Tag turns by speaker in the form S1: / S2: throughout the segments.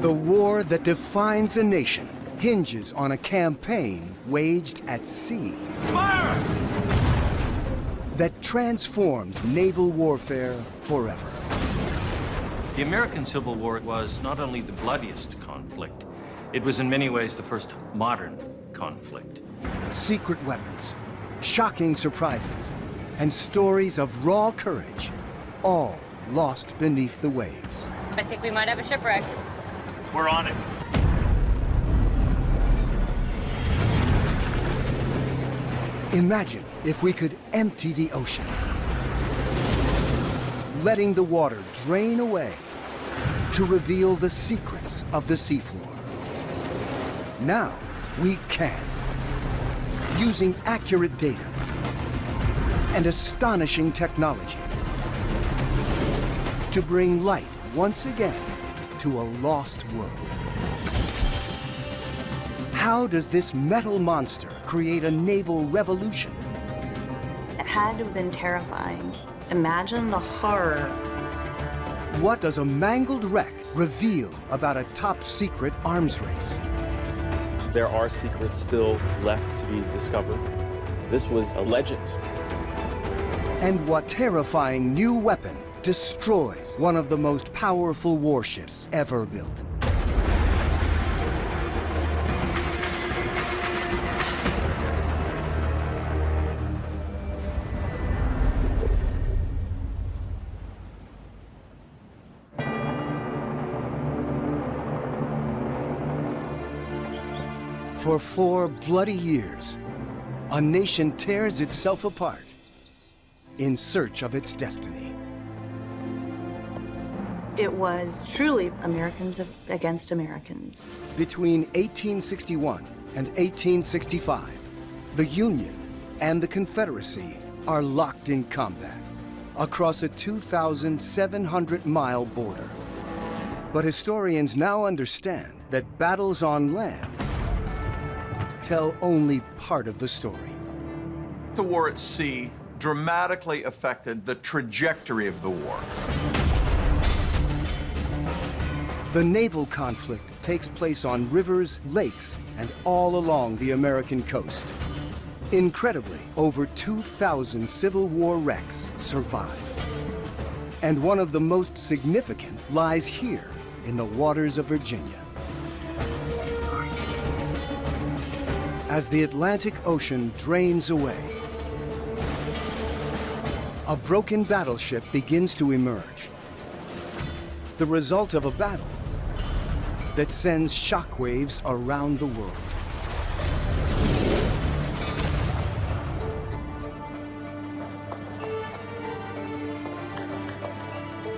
S1: The war that defines a nation hinges on a campaign waged at sea.
S2: Fire!
S1: That transforms naval warfare forever.
S3: The American Civil War was not only the bloodiest conflict, it was in many ways the first modern conflict.
S1: Secret weapons, shocking surprises, and stories of raw courage, all lost beneath the waves.
S4: I think we might have a shipwreck.
S2: We're on it.
S1: Imagine if we could empty the oceans, letting the water drain away to reveal the secrets of the seafloor. Now we can, using accurate data and astonishing technology, to bring light once again to a lost world. How does this metal monster create a naval revolution?
S5: It had to have been terrifying. Imagine the horror.
S1: What does a mangled wreck reveal about a top-secret arms race?
S6: There are secrets still left to be discovered. This was a legend.
S1: And what terrifying new weapon destroys one of the most powerful warships ever built? For 4 bloody years, a nation tears itself apart in search of its destiny.
S5: It was truly Americans against Americans.
S1: Between 1861 and 1865, the Union and the Confederacy are locked in combat across a 2,700-mile border. But historians now understand that battles on land tell only part of the story.
S7: The war at sea dramatically affected the trajectory of the war.
S1: The naval conflict takes place on rivers, lakes, and all along the American coast. Incredibly, over 2,000 Civil War wrecks survive. And one of the most significant lies here in the waters of Virginia. As the Atlantic Ocean drains away, a broken battleship begins to emerge. The result of a battle that sends shockwaves around the world.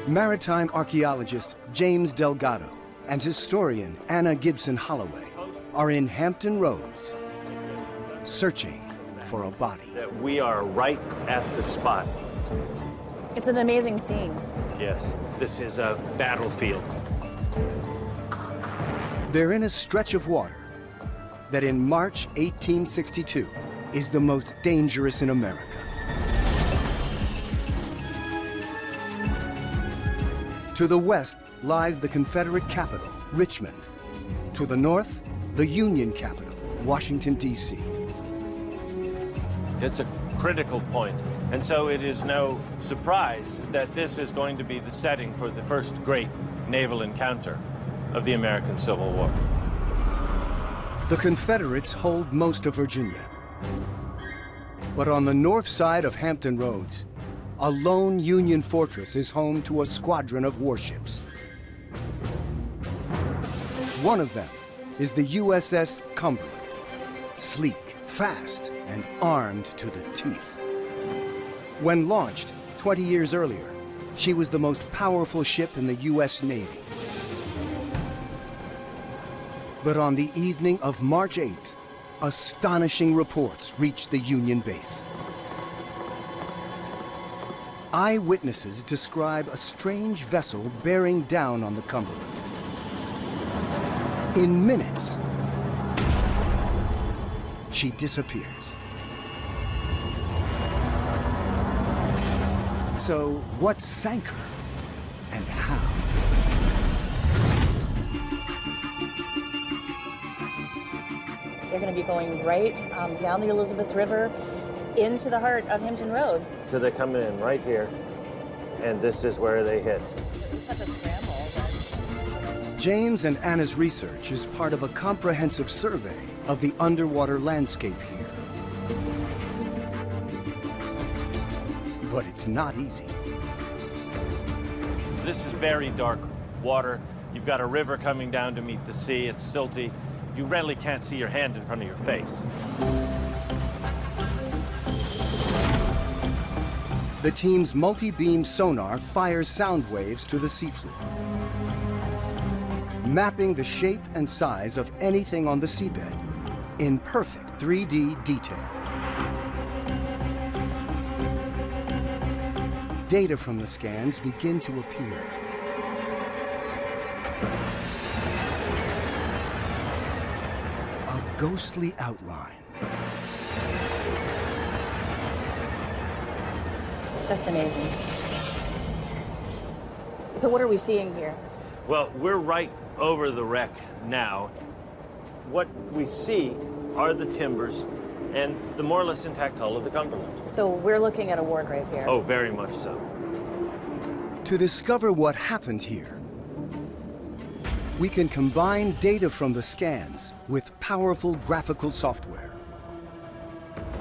S1: Maritime archaeologist James Delgado and historian Anna Gibson Holloway are in Hampton Roads, searching for a body.
S2: We are right at the spot.
S8: It's an amazing scene.
S2: Yes, this is a battlefield.
S1: They're in a stretch of water that in March 1862 is the most dangerous in America. To the west lies the Confederate capital, Richmond. To the north, the Union capital, Washington, D.C.
S2: It's a critical point, and so it is no surprise that this is going to be the setting for the first great naval encounter of the American Civil War.
S1: The Confederates hold most of Virginia. But on the north side of Hampton Roads, a lone Union fortress is home to a squadron of warships. One of them is the USS Cumberland, sleek, fast, and armed to the teeth. When launched 20 years earlier, she was the most powerful ship in the U.S. Navy. But on the evening of March 8th, astonishing reports reached the Union base. Eyewitnesses describe a strange vessel bearing down on the Cumberland. In minutes, she disappears. So, what sank her, and how?
S8: going to be going right down the Elizabeth River into the heart of Hampton Roads.
S2: So they're coming in right here, and this is where they hit.
S8: It was such a scramble.
S1: James and Anna's research is part of a comprehensive survey of the underwater landscape here. But it's not easy.
S2: This is very dark water. You've got a river coming down to meet the sea. It's silty. You really can't see your hand in front of your face.
S1: The team's multi-beam sonar fires sound waves to the seafloor, mapping the shape and size of anything on the seabed in perfect 3D detail. Data from the scans begin to appear. A ghostly outline.
S8: Just amazing. So what are we seeing here?
S2: Well, we're right over the wreck now. What we see are the timbers and the more or less intact hull of the Cumberland.
S8: So we're looking at a war grave here.
S2: Oh, very much so.
S1: To discover what happened here, we can combine data from the scans with powerful graphical software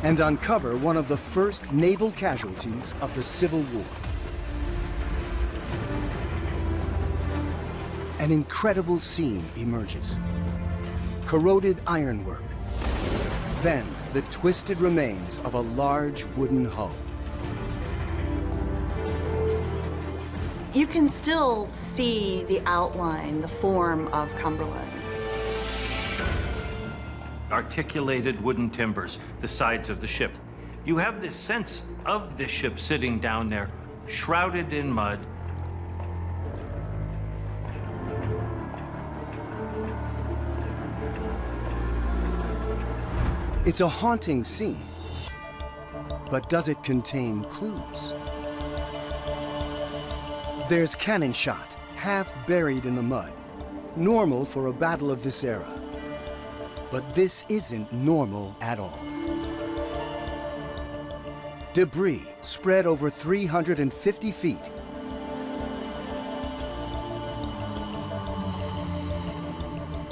S1: and uncover one of the first naval casualties of the Civil War. An incredible scene emerges. Corroded ironwork, then the twisted remains of a large wooden hull.
S5: You can still see the outline, the form of Cumberland.
S3: Articulated wooden timbers, the sides of the ship. You have this sense of the ship sitting down there, shrouded in mud.
S1: It's a haunting scene, but does it contain clues? There's cannon shot, half buried in the mud, normal for a battle of this era. But this isn't normal at all. Debris spread over 350 feet.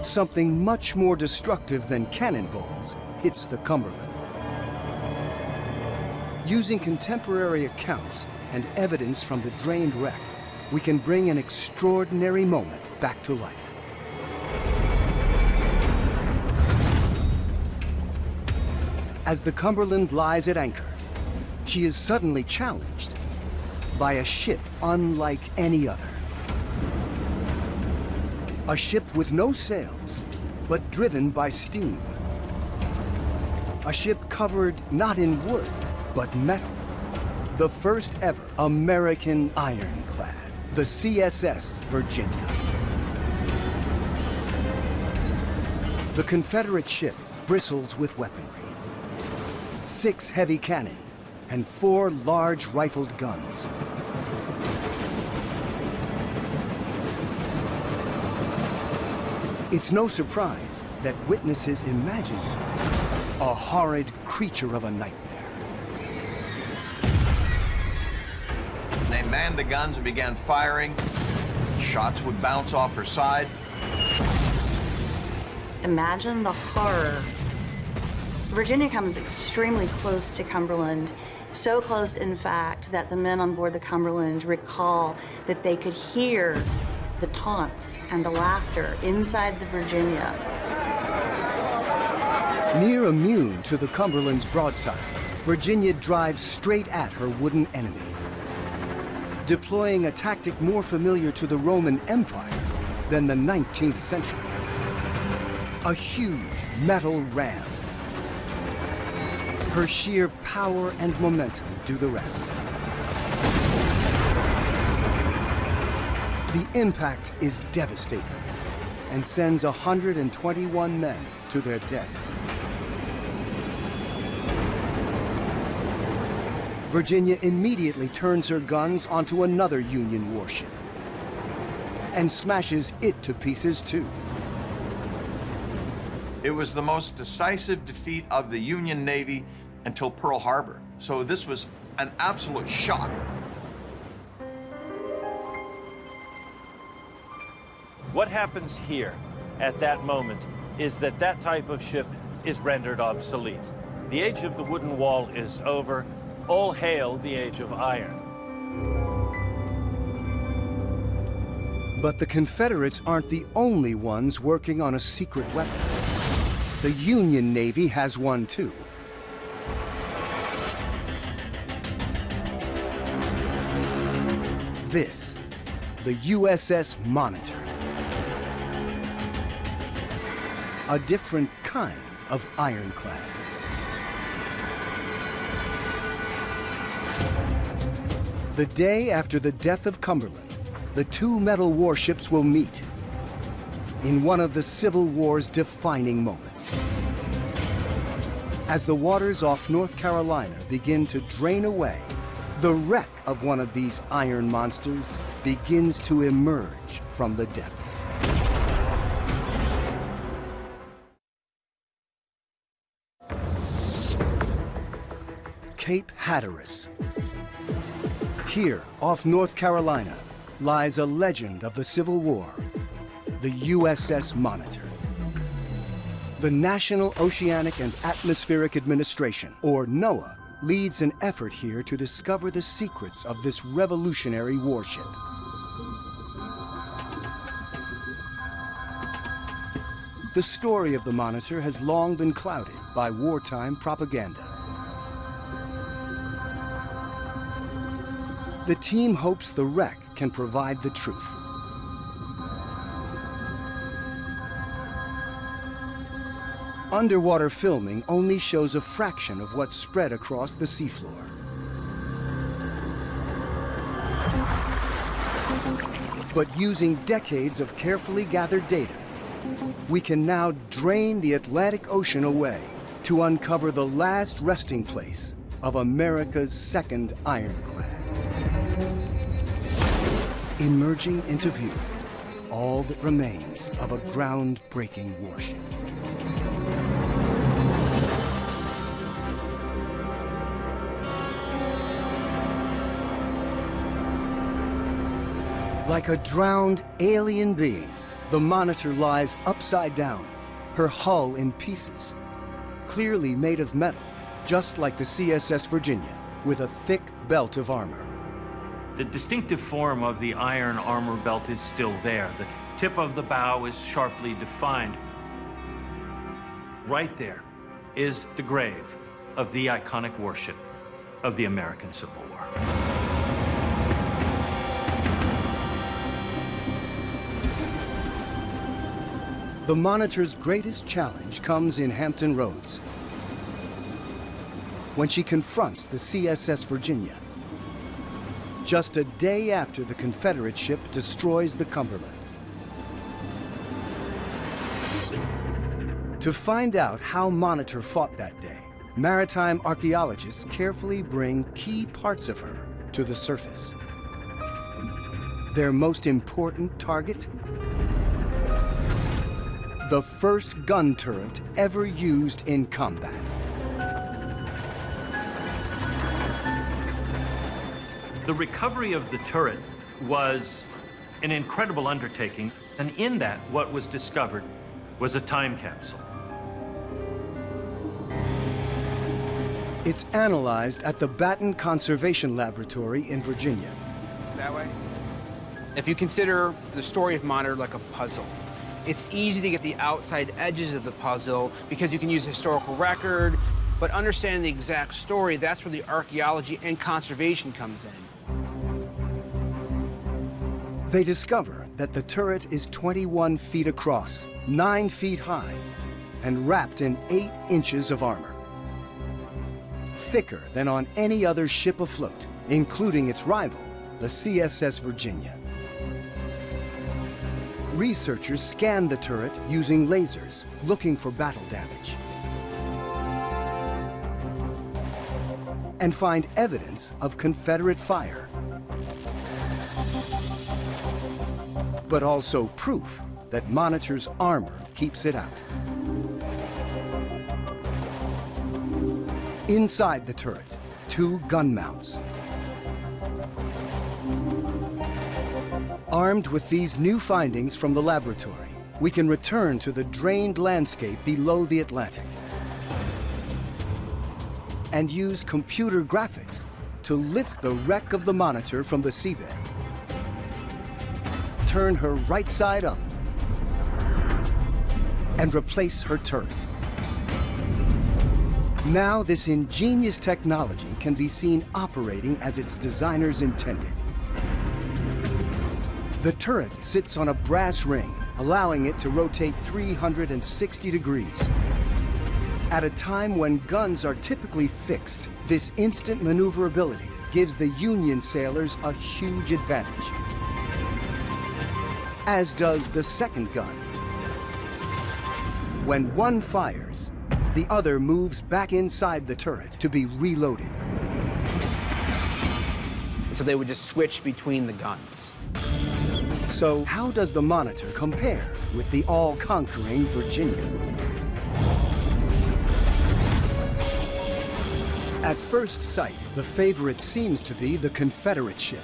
S1: Something much more destructive than cannonballs hits the Cumberland. Using contemporary accounts and evidence from the drained wreck, we can bring an extraordinary moment back to life. As the Cumberland lies at anchor, she is suddenly challenged by a ship unlike any other. A ship with no sails, but driven by steam. A ship covered not in wood, but metal. The first ever American ironclad, the CSS Virginia. The Confederate ship bristles with weaponry. 6 heavy cannon and 4 large rifled guns. It's no surprise that witnesses imagine it a horrid creature of a nightmare.
S7: They manned the guns and began firing. Shots would bounce off her side.
S5: Imagine the horror. Virginia comes extremely close to Cumberland, so close, in fact, that the men on board the Cumberland recall that they could hear the taunts and the laughter inside the Virginia.
S1: Near immune to the Cumberland's broadside, Virginia drives straight at her wooden enemy, deploying a tactic more familiar to the Roman Empire than the 19th century. A huge metal ram. Her sheer power and momentum do the rest. The impact is devastating and sends 121 men to their deaths. Virginia immediately turns her guns onto another Union warship and smashes it to pieces too.
S7: It was the most decisive defeat of the Union Navy until Pearl Harbor. So this was an absolute shock.
S2: What happens here at that moment is that that type of ship is rendered obsolete. The age of the wooden wall is over. All hail the age of iron.
S1: But the Confederates aren't the only ones working on a secret weapon. The Union Navy has one too. This, the USS Monitor. A different kind of ironclad. The day after the death of Cumberland, the two metal warships will meet in one of the Civil War's defining moments. As the waters off North Carolina begin to drain away, the wreck of one of these iron monsters begins to emerge from the depths. Cape Hatteras. Here, off North Carolina, lies a legend of the Civil War, the USS Monitor. The National Oceanic and Atmospheric Administration, or NOAA, leads an effort here to discover the secrets of this revolutionary warship. The story of the Monitor has long been clouded by wartime propaganda. The team hopes the wreck can provide the truth. Underwater filming only shows a fraction of what's spread across the seafloor. But using decades of carefully gathered data, we can now drain the Atlantic Ocean away to uncover the last resting place of America's second ironclad. Emerging into view, all that remains of a groundbreaking warship. Like a drowned alien being, the Monitor lies upside down, her hull in pieces, clearly made of metal, just like the CSS Virginia, with a thick belt of armor.
S3: The distinctive form of the iron armor belt is still there. The tip of the bow is sharply defined. Right there is the grave of the iconic warship of the American Civil War.
S1: The Monitor's greatest challenge comes in Hampton Roads, when she confronts the CSS Virginia, just a day after the Confederate ship destroys the Cumberland. To find out how Monitor fought that day, maritime archaeologists carefully bring key parts of her to the surface. Their most important target? The first gun turret ever used in combat.
S3: The recovery of the turret was an incredible undertaking, and in that, what was discovered was a time capsule.
S1: It's analyzed at the Baton Conservation Laboratory in Virginia.
S4: That way? If you consider the story of Monitor like a puzzle, it's easy to get the outside edges of the puzzle because you can use historical record, but understanding the exact story, that's where the archaeology and conservation comes in.
S1: They discover that the turret is 21 feet across, 9 feet high, and wrapped in 8 inches of armor. Thicker than on any other ship afloat, including its rival, the CSS Virginia. Researchers scanned the turret using lasers, looking for battle damage, and find evidence of Confederate fire, but also proof that Monitor's armor keeps it out. Inside the turret, 2 gun mounts. Armed with these new findings from the laboratory, we can return to the drained landscape below the Atlantic and use computer graphics to lift the wreck of the Monitor from the seabed, turn her right side up, and replace her turret. Now this ingenious technology can be seen operating as its designers intended. The turret sits on a brass ring, allowing it to rotate 360 degrees. At a time when guns are typically fixed, this instant maneuverability gives the Union sailors a huge advantage, as does the second gun. When one fires, the other moves back inside the turret to be reloaded.
S4: So they would just switch between the guns.
S1: So how does the Monitor compare with the all-conquering Virginia? At first sight, the favorite seems to be the Confederate ship.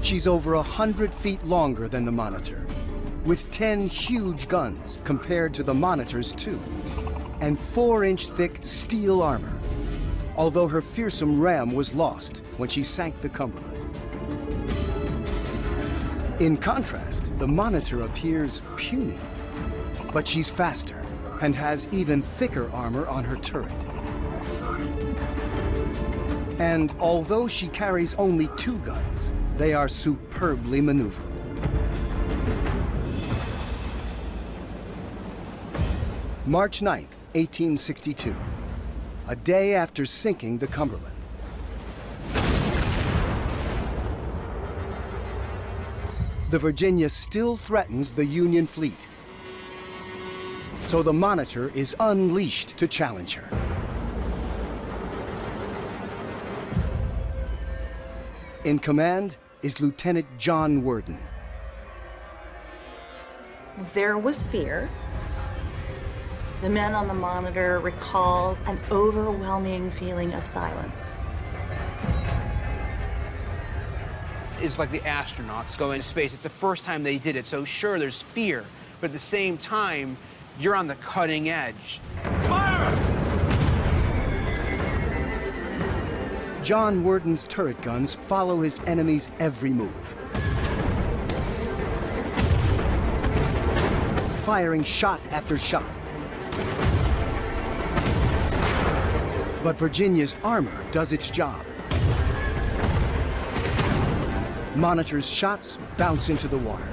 S1: She's over 100 feet longer than the Monitor, with 10 huge guns compared to the Monitor's 2, and 4-inch thick steel armor, although her fearsome ram was lost when she sank the Cumberland. In contrast, the Monitor appears puny, but she's faster and has even thicker armor on her turret. And although she carries only 2 guns, they are superbly maneuverable. March 9th, 1862, a day after sinking the Cumberland. The Virginia still threatens the Union fleet, so the Monitor is unleashed to challenge her. In command is Lieutenant John Worden.
S5: There was fear. The men on the Monitor recall an overwhelming feeling of silence.
S4: It's like the astronauts go into space. It's the first time they did it, so sure, there's fear, but at the same time, you're on the cutting edge.
S1: John Worden's turret guns follow his enemy's every move, firing shot after shot. But Virginia's armor does its job. Monitor's shots bounce into the water.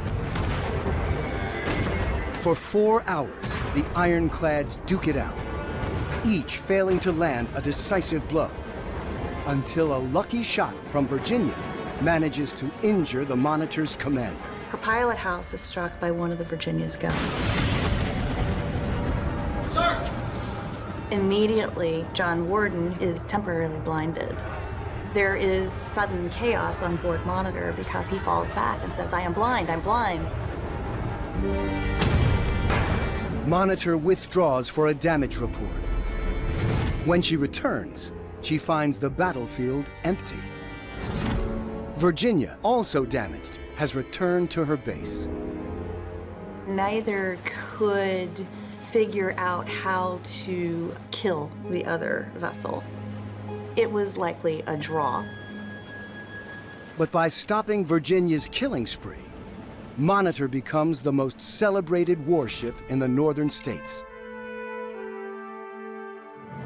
S1: For 4 hours, the ironclads duke it out, each failing to land a decisive blow, until a lucky shot from Virginia manages to injure the Monitor's commander.
S5: Her pilot house is struck by one of the Virginia's guns. Sir! Immediately, John Worden is temporarily blinded. There is sudden chaos on board Monitor because he falls back and says, "I am blind, I'm blind."
S1: Monitor withdraws for a damage report. When she returns, she finds the battlefield empty. Virginia, also damaged, has returned to her base.
S5: Neither could figure out how to kill the other vessel. It was likely a draw.
S1: But by stopping Virginia's killing spree, Monitor becomes the most celebrated warship in the northern states.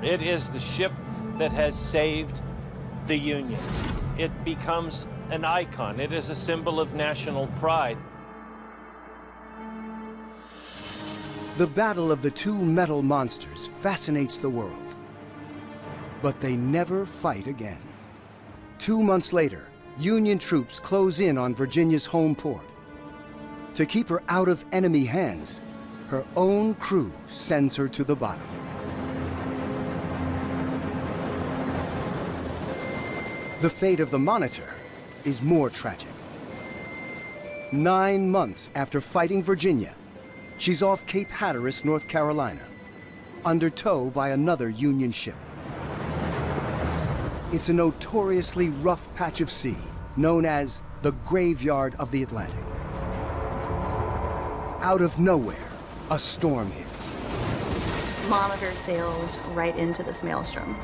S2: It is the ship that has saved the Union. It becomes an icon. It is a symbol of national pride.
S1: The battle of the 2 metal monsters fascinates the world. But they never fight again. 2 months later, Union troops close in on Virginia's home port. To keep her out of enemy hands, her own crew sends her to the bottom. The fate of the Monitor is more tragic. 9 months after fighting Virginia, she's off Cape Hatteras, North Carolina, under tow by another Union ship. It's a notoriously rough patch of sea known as the graveyard of the Atlantic. Out of nowhere, a storm hits.
S5: Monitor sails right into this maelstrom.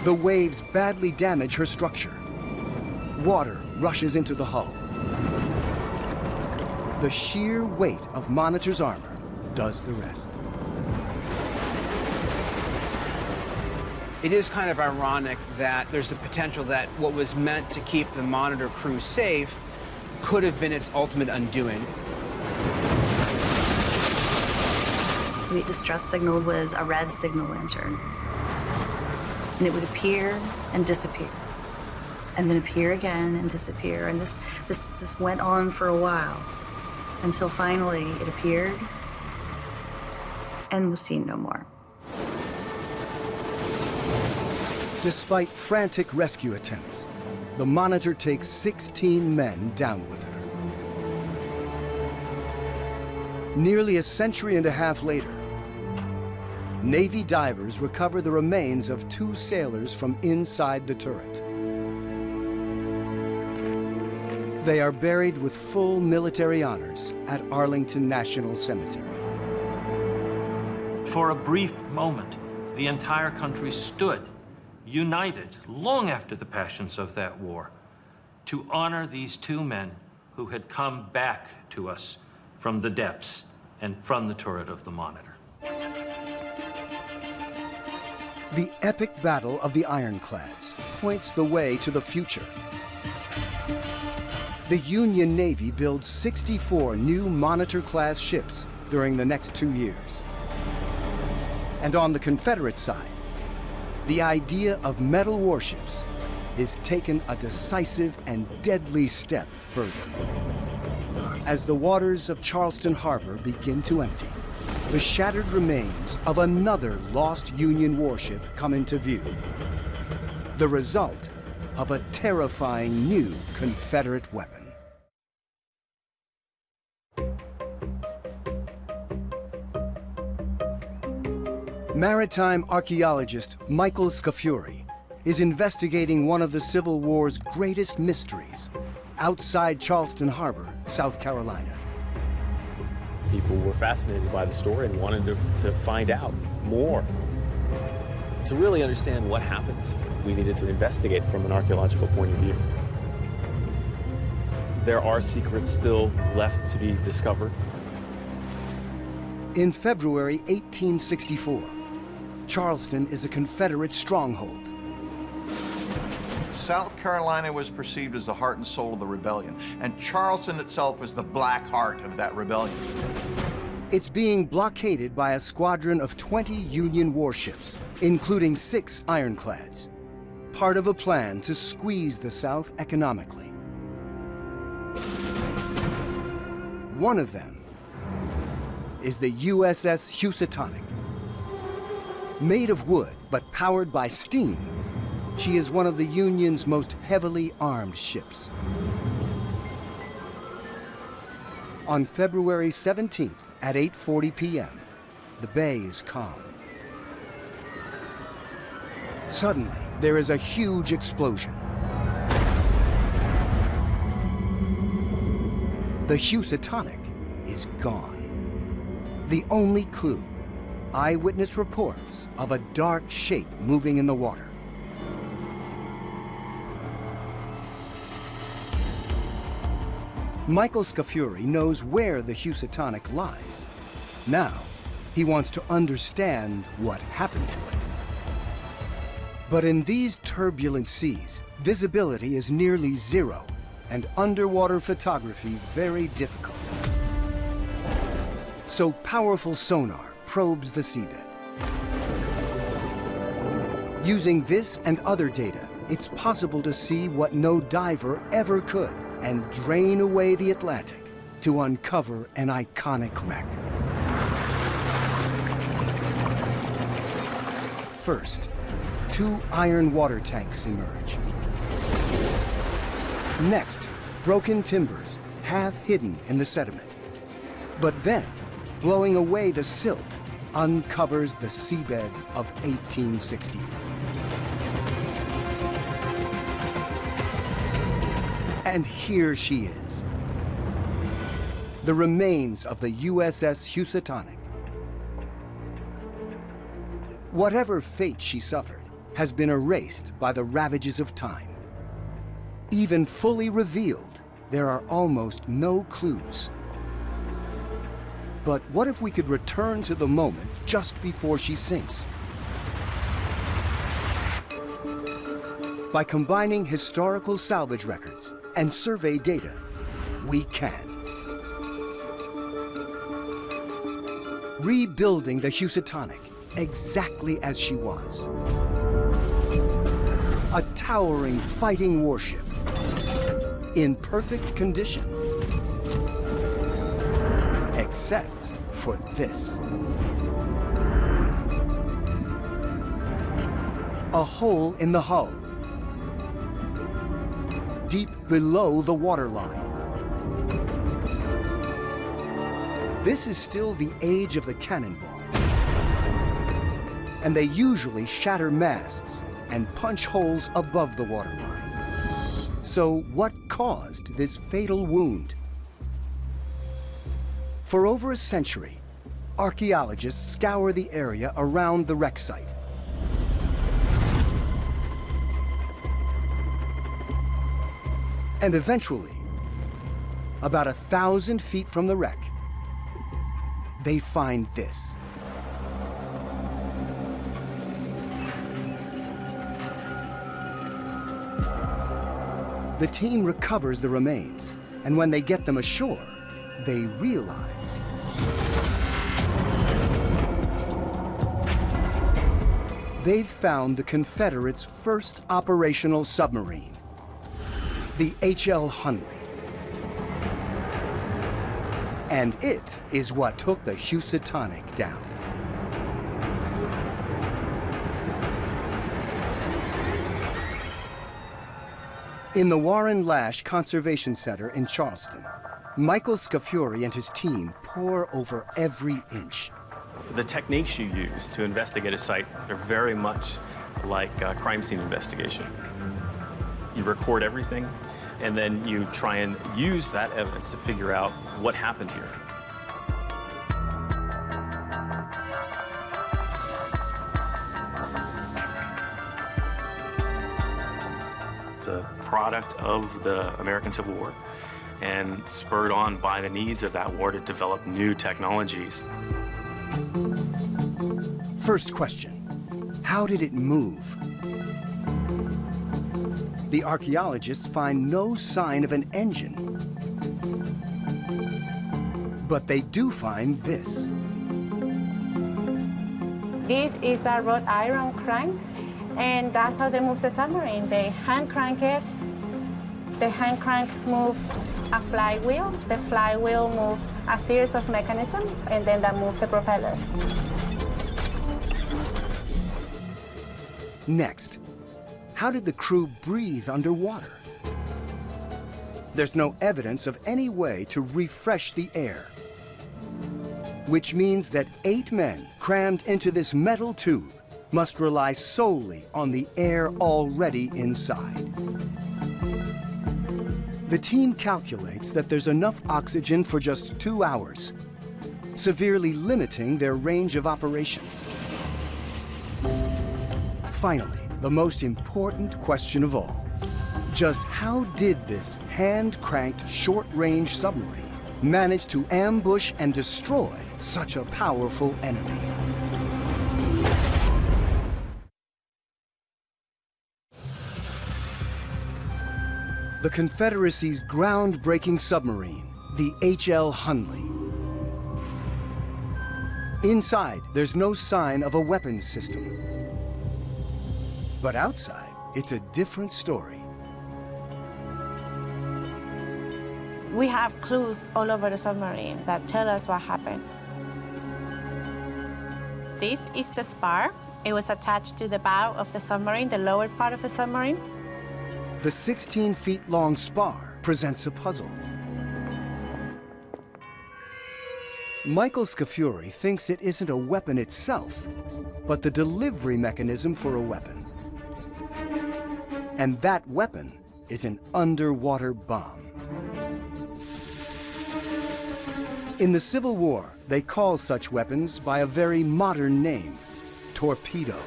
S1: The waves badly damage her structure. Water rushes into the hull. The sheer weight of Monitor's armor does the rest.
S4: It is kind of ironic that there's the potential that what was meant to keep the Monitor crew safe could have been its ultimate undoing.
S5: The distress signal was a red signal lantern. And it would appear and disappear. And then appear again and disappear. And this went on for a while until finally it appeared and was seen no more.
S1: Despite frantic rescue attempts, the Monitor takes 16 men down with her. Nearly a century and a half later, Navy divers recover the remains of 2 sailors from inside the turret. They are buried with full military honors at Arlington National Cemetery.
S3: For a brief moment, the entire country stood united long after the passions of that war to honor these 2 men who had come back to us from the depths and from the turret of the Monitor.
S1: The epic battle of the ironclads points the way to the future. The Union Navy builds 64 new Monitor-class ships during the next 2 years. And on the Confederate side, the idea of metal warships is taken a decisive and deadly step further. As the waters of Charleston Harbor begin to empty, the shattered remains of another lost Union warship come into view. The result of a terrifying new Confederate weapon. Maritime archaeologist Michael Scafuri is investigating one of the Civil War's greatest mysteries outside Charleston Harbor, South Carolina.
S6: People were fascinated by the story and wanted to find out more. To really understand what happened, we needed to investigate from an archaeological point of view. There are secrets still left to be discovered.
S1: In February 1864, Charleston is a Confederate stronghold.
S7: South Carolina was perceived as the heart and soul of the rebellion, and Charleston itself was the black heart of that rebellion.
S1: It's being blockaded by a squadron of 20 Union warships, including 6 ironclads, part of a plan to squeeze the South economically. One of them is the USS Housatonic. Made of wood, but powered by steam, she is one of the Union's most heavily armed ships. On February 17th at 8:40 p.m., the bay is calm. Suddenly, there is a huge explosion. The Housatonic is gone. The only clue, eyewitness reports of a dark shape moving in the water. Michael Scafuri knows where the Housatonic lies. Now, he wants to understand what happened to it. But in these turbulent seas, visibility is nearly zero, and underwater photography very difficult. So powerful sonar probes the seabed. Using this and other data, it's possible to see what no diver ever could and drain away the Atlantic to uncover an iconic wreck. First, 2 iron water tanks emerge. Next, broken timbers, half hidden in the sediment. But then, blowing away the silt, uncovers the seabed of 1864. And here she is, the remains of the USS Housatonic. Whatever fate she suffered has been erased by the ravages of time. Even fully revealed, there are almost no clues. But what if we could return to the moment just before she sinks? By combining historical salvage records and survey data, we can. Rebuilding the Housatonic exactly as she was. A towering fighting warship in perfect condition. Except for this. A hole in the hull, deep below the waterline. This is still the age of the cannonball. And they usually shatter masts and punch holes above the waterline. So what caused this fatal wound? For over a century, archaeologists scour the area around the wreck site. And eventually, about 1,000 feet from the wreck, they find this. The team recovers the remains, and when they get them ashore, they realize they've found the Confederates' first operational submarine, the H.L. Hunley. And it is what took the Housatonic down. In the Warren Lash Conservation Center in Charleston, Michael Scafuri and his team pore over every inch.
S6: The techniques you use to investigate a site are very much like crime scene investigation. You record everything, and then you try and use that evidence to figure out what happened here. It's a product of the American Civil War and spurred on by the needs of that war to develop new technologies.
S1: First question, how did it move? The archaeologists find no sign of an engine. But they do find this.
S9: This is a wrought iron crank, and that's how they move the submarine. They hand crank it. The hand crank moves a flywheel. The flywheel moves a series of mechanisms, and then that moves the propeller.
S1: Next, how did the crew breathe underwater? There's no evidence of any way to refresh the air, which means that 8 men crammed into this metal tube must rely solely on the air already inside. The team calculates that there's enough oxygen for just 2 hours, severely limiting their range of operations. Finally, the most important question of all. Just how did this hand-cranked short-range submarine manage to ambush and destroy such a powerful enemy? The Confederacy's groundbreaking submarine, the H.L. Hunley. Inside, there's no sign of a weapons system. But outside, it's a different story.
S9: We have clues all over the submarine that tell us what happened. This is the spar. It was attached to the bow of the submarine, the lower part of the submarine.
S1: The 16-feet-long spar presents a puzzle. Michael Scafuri thinks it isn't a weapon itself, but the delivery mechanism for a weapon. And that weapon is an underwater bomb. In the Civil War, they call such weapons by a very modern name, torpedo.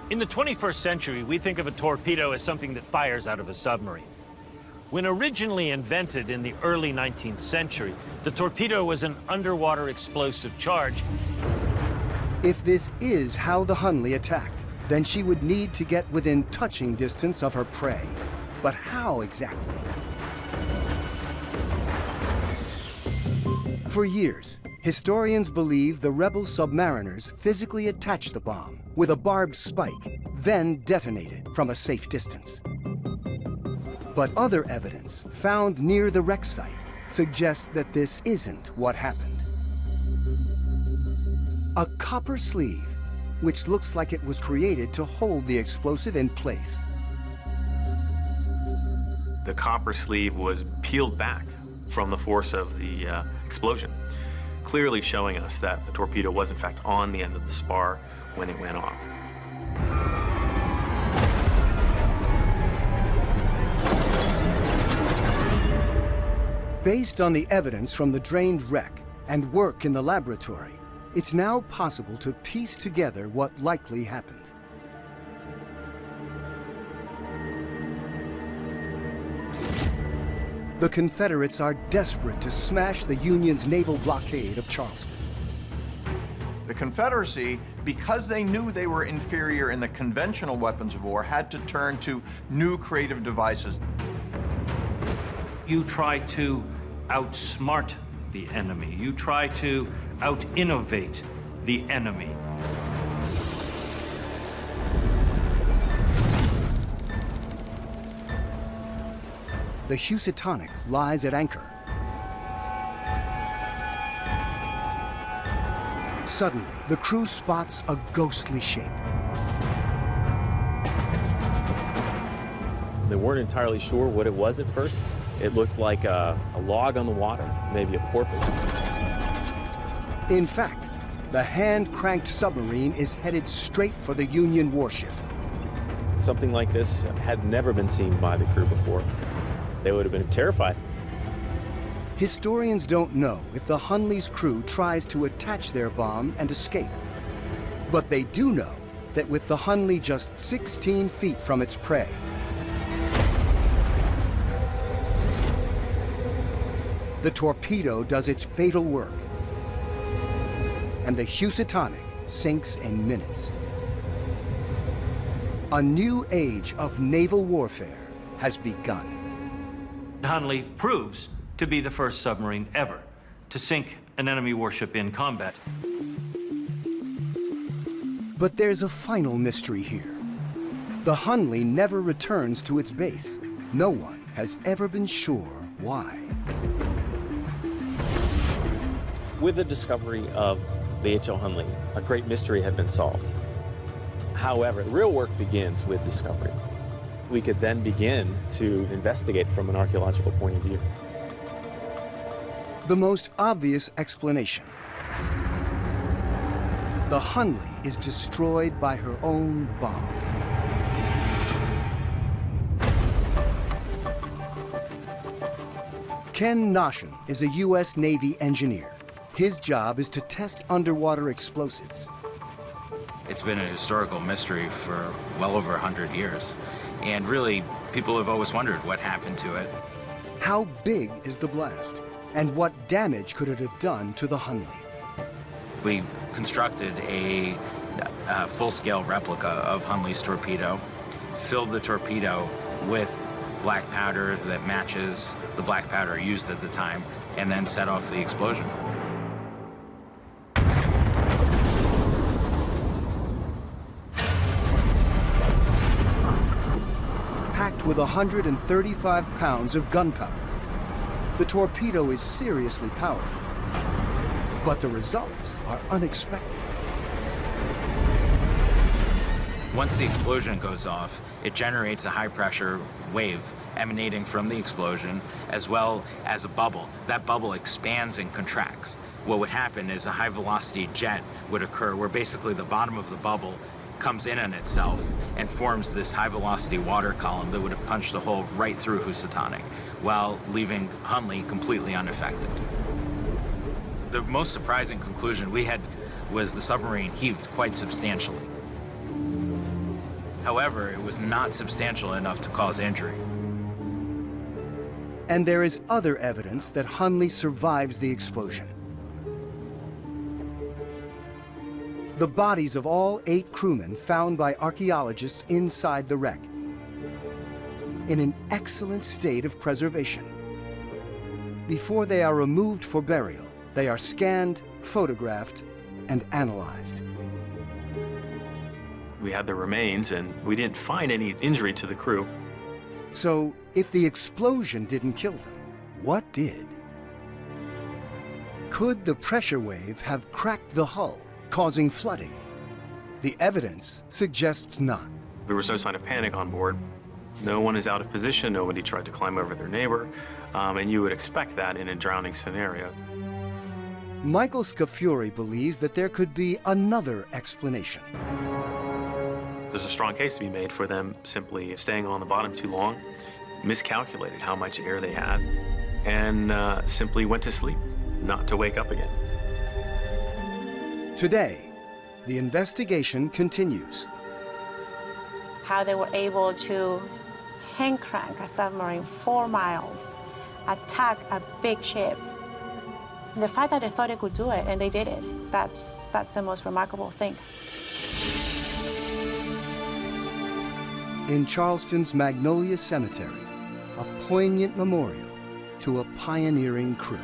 S2: In the 21st century, we think of a torpedo as something that fires out of a submarine. When originally invented in the early 19th century, the torpedo was an underwater explosive charge.
S1: If this is how the Hunley attacked, then she would need to get within touching distance of her prey. But how exactly? For years, historians believe the rebel submariners physically attached the bomb with a barbed spike, then detonated from a safe distance. But other evidence found near the wreck site suggests that this isn't what happened. A copper sleeve, which looks like it was created to hold the explosive in place.
S6: The copper sleeve was peeled back from the force of the explosion, clearly showing us that the torpedo was in fact on the end of the spar when it went off.
S1: Based on the evidence from the drained wreck and work in the laboratory, it's now possible to piece together what likely happened. The Confederates are desperate to smash the Union's naval blockade of Charleston.
S7: The Confederacy, because they knew they were inferior in the conventional weapons of war, had to turn to new creative devices.
S3: You try to outsmart the enemy. You try to out-innovate the enemy.
S1: The Housatonic lies at anchor. Suddenly, the crew spots a ghostly shape.
S6: They weren't entirely sure what it was at first. It looked like a log on the water, maybe a porpoise.
S1: In fact, the hand-cranked submarine is headed straight for the Union warship.
S6: Something like this had never been seen by the crew before. They would have been terrified.
S1: Historians don't know if the Hunley's crew tries to attach their bomb and escape. But they do know that with the Hunley just 16 feet from its prey, the torpedo does its fatal work, and the Housatonic sinks in minutes. A new age of naval warfare has begun.
S3: Hunley proves to be the first submarine ever to sink an enemy warship in combat.
S1: But there's a final mystery here. The Hunley never returns to its base. No one has ever been sure why.
S6: With the discovery of the H.L. Hunley, a great mystery had been solved. However, the real work begins with discovery. We could then begin to investigate from an archaeological point of view.
S1: The most obvious explanation. The Hunley is destroyed by her own bomb. Ken Noshin is a U.S. Navy engineer. His job is to test underwater explosives.
S10: It's been a historical mystery for well over 100 years. And really, people have always wondered what happened to it.
S1: How big is the blast? And what damage could it have done to the Hunley?
S10: We constructed a full-scale replica of Hunley's torpedo, filled the torpedo with black powder that matches the black powder used at the time, and then set off the explosion.
S1: Packed with 135 pounds of gunpowder, the torpedo is seriously powerful. But the results are unexpected.
S10: Once the explosion goes off, it generates a high-pressure wave emanating from the explosion, as well as a bubble. That bubble expands and contracts. What would happen is a high-velocity jet would occur where basically the bottom of the bubble comes in on itself and forms this high-velocity water column that would have punched a hole right through Housatonic, while leaving Hunley completely unaffected. The most surprising conclusion we had was the submarine heaved quite substantially. However, it was not substantial enough to cause injury.
S1: And there is other evidence that Hunley survives the explosion. The bodies of all 8 crewmen found by archaeologists inside the wreck, in an excellent state of preservation. Before they are removed for burial, they are scanned, photographed, and analyzed.
S6: We had the remains, and we didn't find any injury to the crew.
S1: So, if the explosion didn't kill them, what did? Could the pressure wave have cracked the hull, causing flooding? The evidence suggests not.
S6: There was no sign of panic on board. No one is out of position, nobody tried to climb over their neighbor, and you would expect that in a drowning scenario.
S1: Michael Scafuri believes that there could be another explanation.
S6: There's a strong case to be made for them simply staying on the bottom too long, miscalculated how much air they had, and simply went to sleep, not to wake up again.
S1: Today, the investigation continues.
S9: How they were able to hand crank a submarine 4 miles, attack a big ship. And the fact that they thought they could do it, and they did it, that's the most remarkable thing.
S1: In Charleston's Magnolia Cemetery, a poignant memorial to a pioneering crew.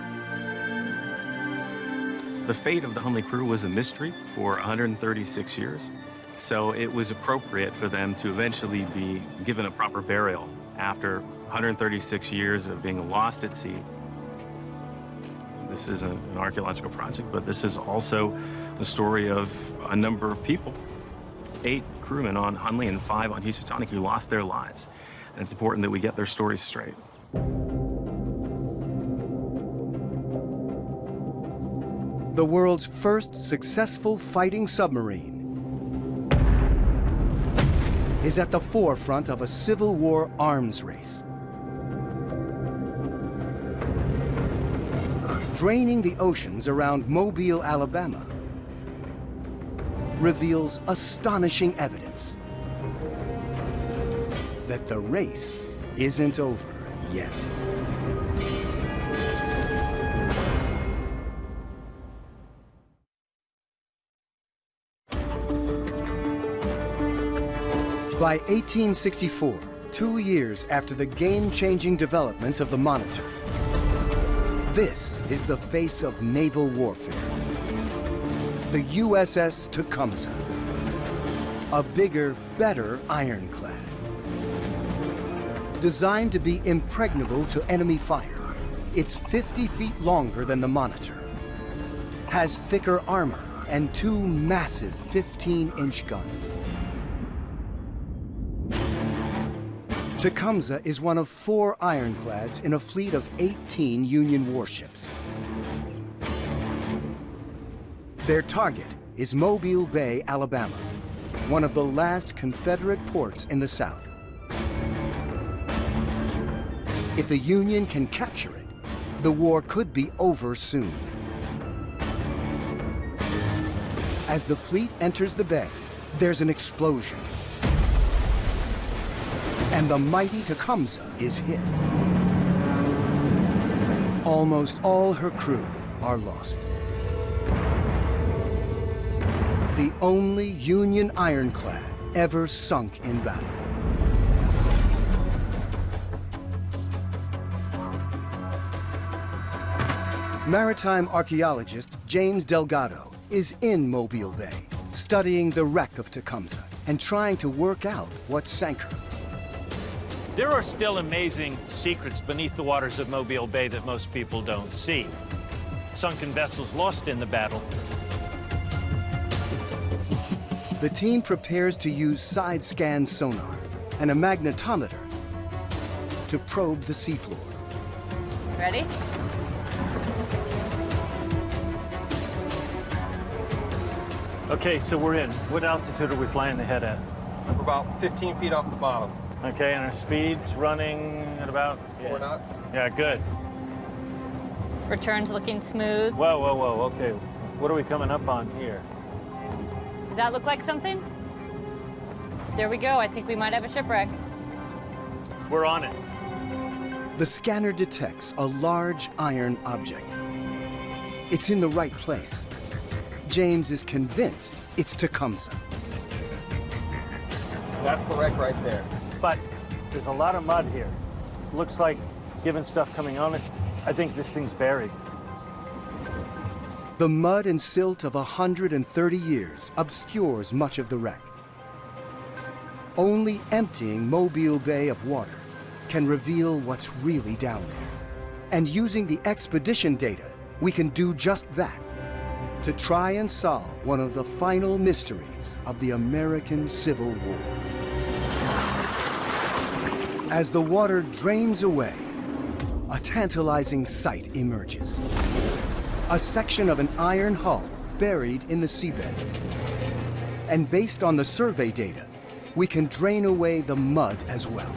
S6: The fate of the Hunley crew was a mystery for 136 years, so it was appropriate for them to eventually be given a proper burial after 136 years of being lost at sea. This is an archaeological project, but this is also the story of a number of people. 8 crewmen on Hunley and 5 on Housatonic who lost their lives. And it's important that we get their stories straight.
S1: The world's first successful fighting submarine is at the forefront of a Civil War arms race. Draining the oceans around Mobile, Alabama, reveals astonishing evidence that the race isn't over yet. By 1864, 2 years after the game-changing development of the Monitor, this is the face of naval warfare. The USS Tecumseh, a bigger, better ironclad. Designed to be impregnable to enemy fire, it's 50 feet longer than the Monitor, has thicker armor and 2 massive 15-inch guns. Tecumseh is one of 4 ironclads in a fleet of 18 Union warships. Their target is Mobile Bay, Alabama, one of the last Confederate ports in the South. If the Union can capture it, the war could be over soon. As the fleet enters the bay, there's an explosion. And the mighty Tecumseh is hit. Almost all her crew are lost. The only Union ironclad ever sunk in battle. Maritime archaeologist James Delgado is in Mobile Bay, studying the wreck of Tecumseh and trying to work out what sank her.
S2: There are still amazing secrets beneath the waters of Mobile Bay that most people don't see. Sunken vessels lost in the battle.
S1: The team prepares to use side-scan sonar and a magnetometer to probe the seafloor.
S11: Ready?
S2: Okay, so we're in. What altitude are we flying ahead at?
S12: We're about 15 feet off the bottom.
S2: Okay, and our speed's running at about?
S12: 4 knots.
S2: Yeah, good.
S11: Return's looking smooth.
S2: Whoa, whoa, whoa, okay. What are we coming up on here?
S11: Does that look like something? There we go. I think we might have a shipwreck.
S2: We're on it.
S1: The scanner detects a large iron object. It's in the right place. James is convinced it's Tecumseh.
S12: That's the wreck right there.
S2: But there's a lot of mud here. Looks like, given stuff coming on it, I think this thing's buried.
S1: The mud and silt of 130 years obscures much of the wreck. Only emptying Mobile Bay of water can reveal what's really down there. And using the expedition data, we can do just that, to try and solve one of the final mysteries of the American Civil War. As the water drains away, a tantalizing sight emerges. A section of an iron hull buried in the seabed. And based on the survey data, we can drain away the mud as well.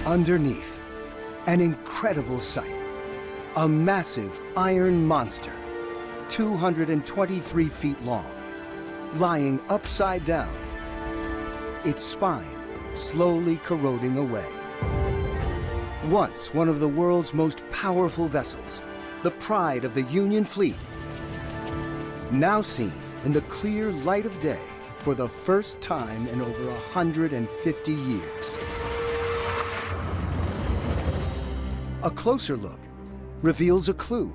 S1: Underneath, an incredible sight. A massive iron monster, 223 feet long, lying upside down, its spine slowly corroding away. Once one of the world's most powerful vessels, the pride of the Union fleet, now seen in the clear light of day for the first time in over 150 years. A closer look reveals a clue.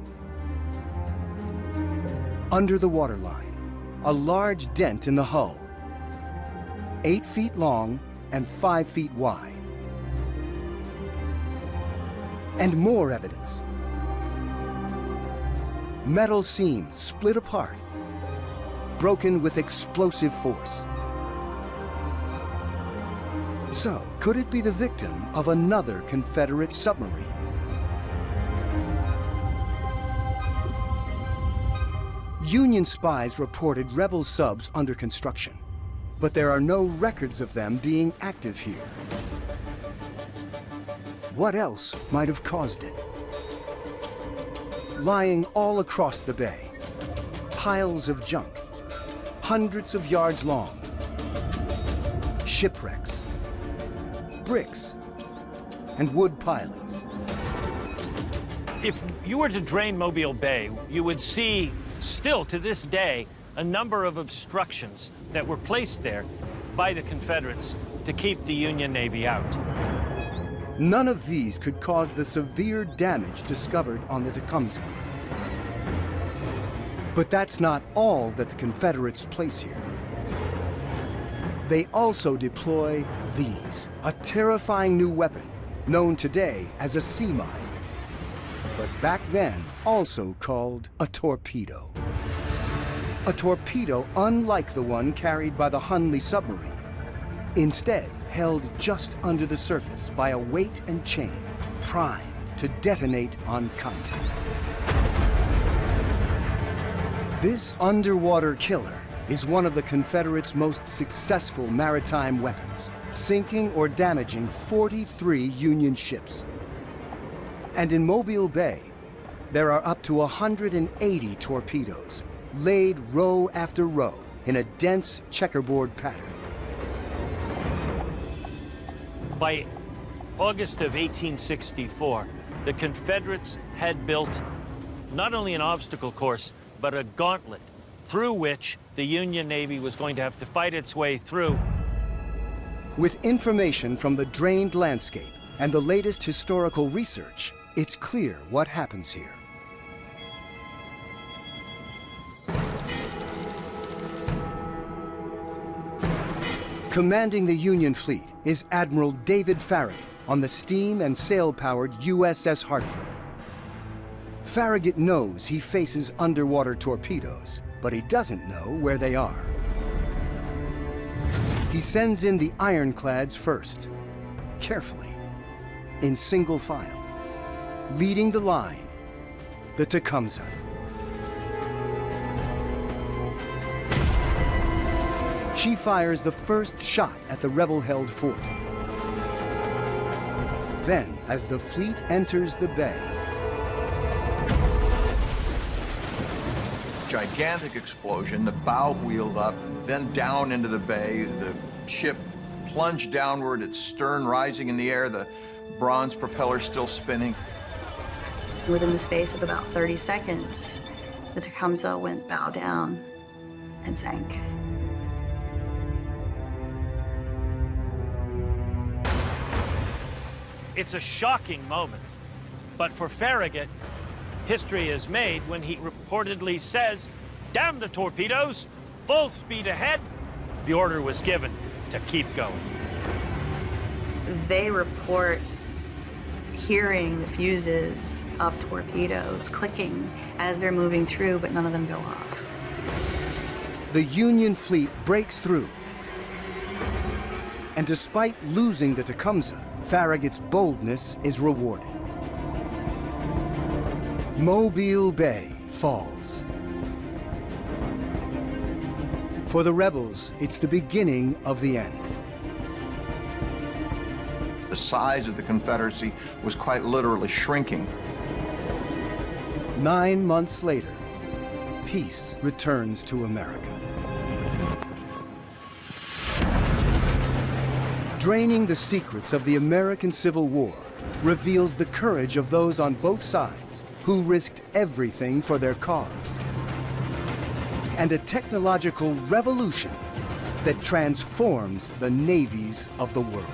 S1: Under the waterline, a large dent in the hull, 8 feet long and 5 feet wide. And more evidence. Metal seams split apart, broken with explosive force. So, could it be the victim of another Confederate submarine? Union spies reported rebel subs under construction, but there are no records of them being active here. What else might have caused it? Lying all across the bay, piles of junk, hundreds of yards long, shipwrecks, bricks, and wood pilings.
S2: If you were to drain Mobile Bay, you would see, still to this day, a number of obstructions that were placed there by the Confederates to keep the Union Navy out.
S1: None of these could cause the severe damage discovered on the Tecumseh. But that's not all that the Confederates place here. They also deploy these, a terrifying new weapon known today as a sea mine, but back then also called a torpedo. A torpedo unlike the one carried by the Hunley submarine, instead held just under the surface by a weight and chain, primed to detonate on contact. This underwater killer is one of the Confederates' most successful maritime weapons, sinking or damaging 43 Union ships. And in Mobile Bay, there are up to 180 torpedoes, laid row after row in a dense checkerboard pattern.
S2: By August of 1864, the Confederates had built not only an obstacle course, but a gauntlet through which the Union Navy was going to have to fight its way through.
S1: With information from the drained landscape and the latest historical research, it's clear what happens here. Commanding the Union fleet is Admiral David Farragut on the steam and sail-powered USS Hartford. Farragut knows he faces underwater torpedoes, but he doesn't know where they are. He sends in the ironclads first, carefully, in single file. Leading the line, the Tecumseh. She fires the first shot at the rebel-held fort. Then, as the fleet enters the bay,
S7: gigantic explosion, the bow wheeled up, then down into the bay. The ship plunged downward, its stern rising in the air, the bronze propeller still spinning.
S5: Within the space of about 30 seconds, the Tecumseh went bow down and sank.
S2: It's a shocking moment, but for Farragut, history is made when he reportedly says, "Damn the torpedoes, full speed ahead." The order was given to keep going.
S5: They report hearing the fuses of torpedoes clicking as they're moving through, but none of them go off.
S1: the Union fleet breaks through. And despite losing the Tecumseh, Farragut's boldness is rewarded. Mobile Bay falls. For the rebels, it's the beginning of the end.
S7: The size of the Confederacy was quite literally shrinking.
S1: 9 months later, peace returns to America. Draining the secrets of the American Civil War reveals the courage of those on both sides who risked everything for their cause. And a technological revolution that transforms the navies of the world.